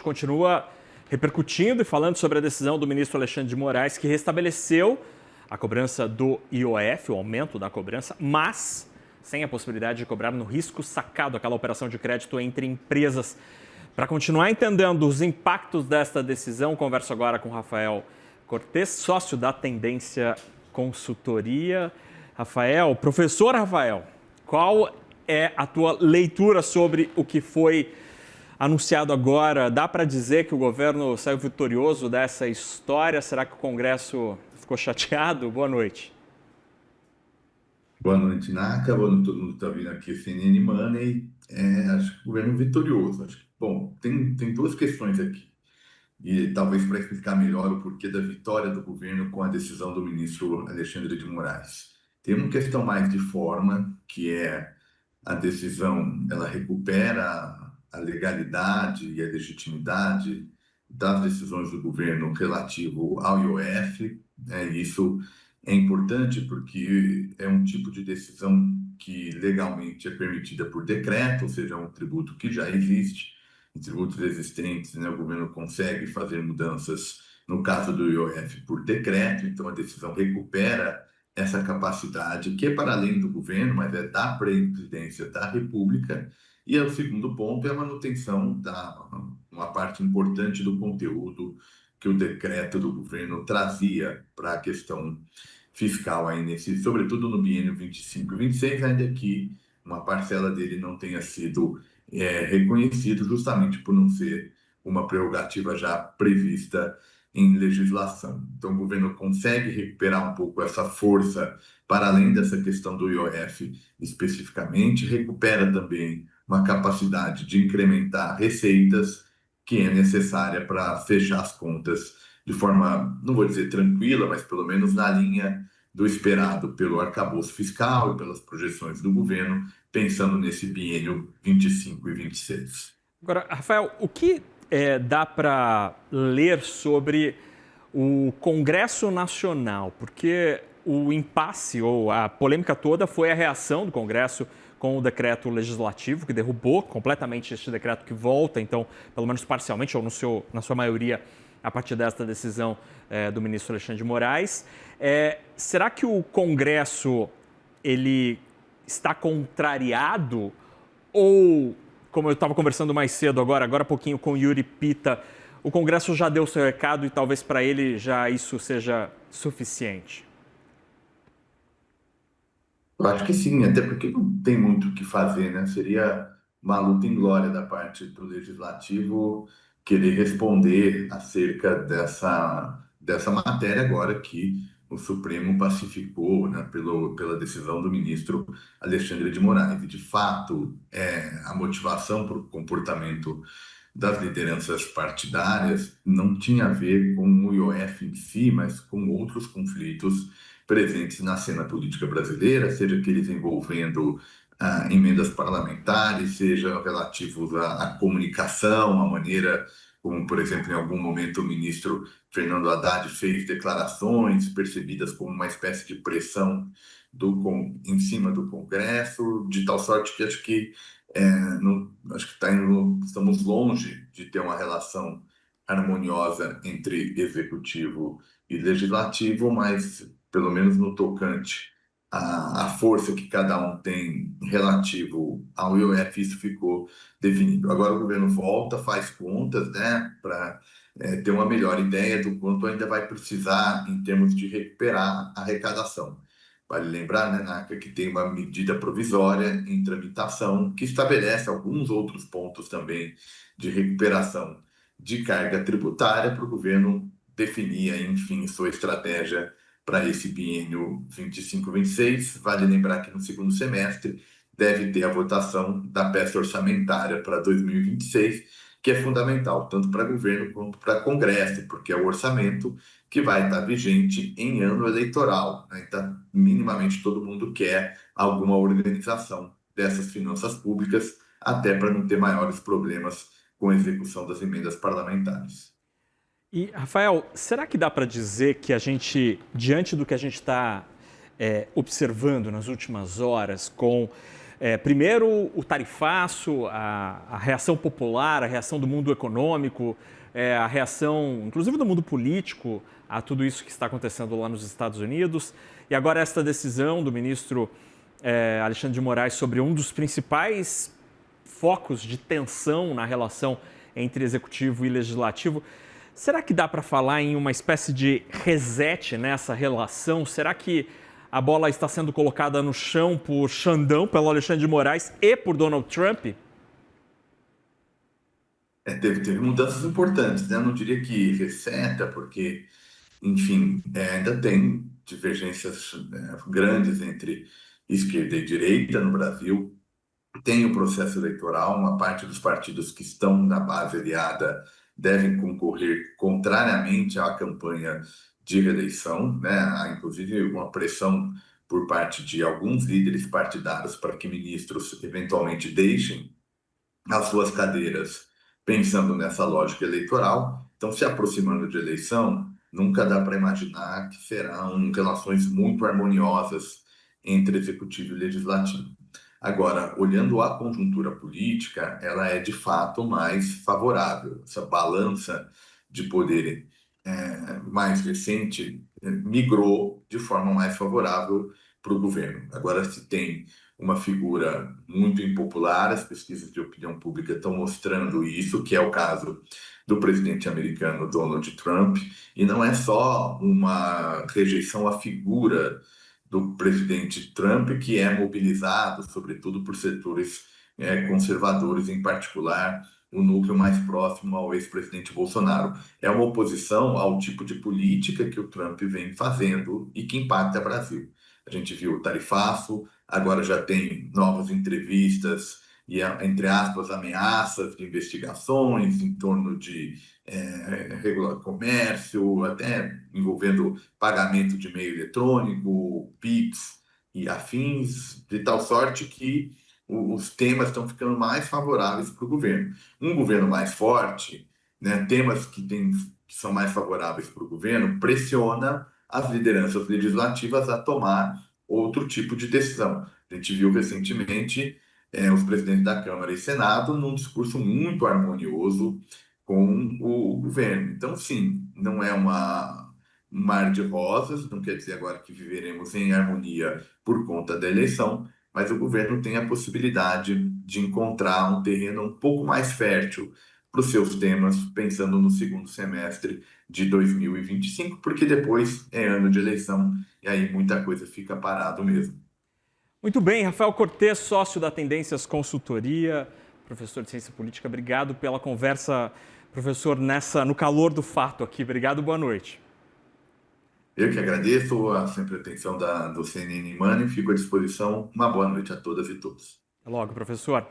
Continua repercutindo e falando sobre a decisão do ministro Alexandre de Moraes, que restabeleceu a cobrança do IOF, o aumento da cobrança, mas sem a possibilidade de cobrar no risco sacado, aquela operação de crédito entre empresas. Para continuar entendendo os impactos desta decisão, converso agora com Rafael Cortes, sócio da Tendência Consultoria. Professor Rafael, qual é a tua leitura sobre o que foi anunciado agora? Dá para dizer que o governo saiu vitorioso dessa história? Será que o Congresso ficou chateado? Boa noite. Boa noite, Naka. Boa noite a todo mundo que está vindo aqui, CNN Money. Acho que o governo vitorioso. Bom, tem duas questões aqui. E talvez para explicar melhor o porquê da vitória do governo com a decisão do ministro Alexandre de Moraes. Tem uma questão mais de forma, que é a decisão, ela recupera a legalidade e a legitimidade das decisões do governo relativo ao IOF, né? Isso é importante porque é um tipo de decisão que legalmente é permitida por decreto, ou seja, é um tributo que já existe. Em tributos existentes, né, o governo consegue fazer mudanças, no caso do IOF, por decreto, então a decisão recupera essa capacidade, que é para além do governo, mas é da presidência da República. E o segundo ponto é a manutenção da uma parte importante do conteúdo que o decreto do governo trazia para a questão fiscal, aí sobretudo no biênio 25 e 26, ainda que uma parcela dele não tenha sido reconhecido, justamente por não ser uma prerrogativa já prevista em legislação. Então, o governo consegue recuperar um pouco essa força para além dessa questão do IOF especificamente, recupera também uma capacidade de incrementar receitas que é necessária para fechar as contas de forma, não vou dizer tranquila, mas pelo menos na linha do esperado pelo arcabouço fiscal e pelas projeções do governo, pensando nesse biênio 25 e 26. Agora, Rafael, o que dá para ler sobre o Congresso Nacional? Porque o impasse ou a polêmica toda foi a reação do Congresso com o decreto legislativo, que derrubou completamente este decreto, que volta, então, pelo menos parcialmente, ou na sua maioria, a partir desta decisão do ministro Alexandre de Moraes. Será que o Congresso ele está contrariado ou, como eu estava conversando mais cedo agora há pouquinho com o Yuri Pita, o Congresso já deu seu recado e talvez para ele já isso seja suficiente? Eu acho que sim, até porque não tem muito o que fazer, né? Seria uma luta inglória da parte do Legislativo querer responder acerca dessa matéria agora que o Supremo pacificou, né, pela decisão do ministro Alexandre de Moraes. E, de fato, a motivação para o comportamento das lideranças partidárias não tinha a ver com o IOF em si, mas com outros conflitos presentes na cena política brasileira, seja aqueles envolvendo emendas parlamentares, seja relativos à comunicação, à maneira como, por exemplo, em algum momento o ministro Fernando Haddad fez declarações percebidas como uma espécie de pressão em cima do Congresso, de tal sorte que acho que estamos longe de ter uma relação harmoniosa entre executivo e legislativo, mas pelo menos no tocante à força que cada um tem relativo ao IOF, isso ficou definido. Agora o governo volta, faz contas, né, para ter uma melhor ideia do quanto ainda vai precisar em termos de recuperar a arrecadação. Vale lembrar, né, Naka, que tem uma medida provisória em tramitação que estabelece alguns outros pontos também de recuperação de carga tributária para o governo definir, enfim, sua estratégia para esse biênio 25-26. Vale lembrar que no segundo semestre deve ter a votação da peça orçamentária para 2026, que é fundamental tanto para governo quanto para Congresso, porque é o orçamento que vai estar vigente em ano eleitoral, né? Então, minimamente todo mundo quer alguma organização dessas finanças públicas, até para não ter maiores problemas com a execução das emendas parlamentares. E, Rafael, será que dá para dizer que a gente, diante do que a gente está observando nas últimas horas, com Primeiro, o tarifaço, a reação popular, a reação do mundo econômico, a reação, inclusive, do mundo político a tudo isso que está acontecendo lá nos Estados Unidos. E agora esta decisão do ministro Alexandre de Moraes sobre um dos principais focos de tensão na relação entre executivo e legislativo. Será que dá para falar em uma espécie de reset nessa relação? Será que a bola está sendo colocada no chão por Xandão, pelo Alexandre de Moraes e por Donald Trump? Teve mudanças importantes, né? Eu não diria que receta, porque, enfim, ainda tem divergências, grandes entre esquerda e direita no Brasil. Tem o processo eleitoral, uma parte dos partidos que estão na base aliada devem concorrer contrariamente à campanha de reeleição, né? Há, inclusive, uma pressão por parte de alguns líderes partidários para que ministros eventualmente deixem as suas cadeiras pensando nessa lógica eleitoral. Então, se aproximando de eleição, nunca dá para imaginar que serão relações muito harmoniosas entre executivo e legislativo. Agora, olhando a conjuntura política, ela é de fato mais favorável. Essa balança de poder mais recente migrou de forma mais favorável para o governo. Agora se tem uma figura muito impopular, as pesquisas de opinião pública estão mostrando isso, que é o caso do presidente americano Donald Trump, e não é só uma rejeição à figura do presidente Trump, que é mobilizado, sobretudo, por setores conservadores, em particular o núcleo mais próximo ao ex-presidente Bolsonaro. É uma oposição ao tipo de política que o Trump vem fazendo e que impacta o Brasil. A gente viu o tarifaço, agora já tem novas entrevistas e, entre aspas, ameaças de investigações em torno de regular comércio, até envolvendo pagamento de meio eletrônico, PIX e afins, de tal sorte que os temas estão ficando mais favoráveis para o governo. Um governo mais forte, né, temas que são mais favoráveis para o governo, pressiona as lideranças legislativas a tomar outro tipo de decisão. A gente viu recentemente os presidentes da Câmara e Senado num discurso muito harmonioso com o governo. Então, sim, não é um mar de rosas, não quer dizer agora que viveremos em harmonia por conta da eleição, mas o governo tem a possibilidade de encontrar um terreno um pouco mais fértil para os seus temas, pensando no segundo semestre de 2025, porque depois é ano de eleição e aí muita coisa fica parado mesmo. Muito bem, Rafael Cortes, sócio da Tendências Consultoria, professor de Ciência Política, obrigado pela conversa, professor, no calor do fato aqui. Obrigado, boa noite. Eu que agradeço sempre a atenção do CNN Money, fico à disposição. Uma boa noite a todas e todos. Até logo, professor.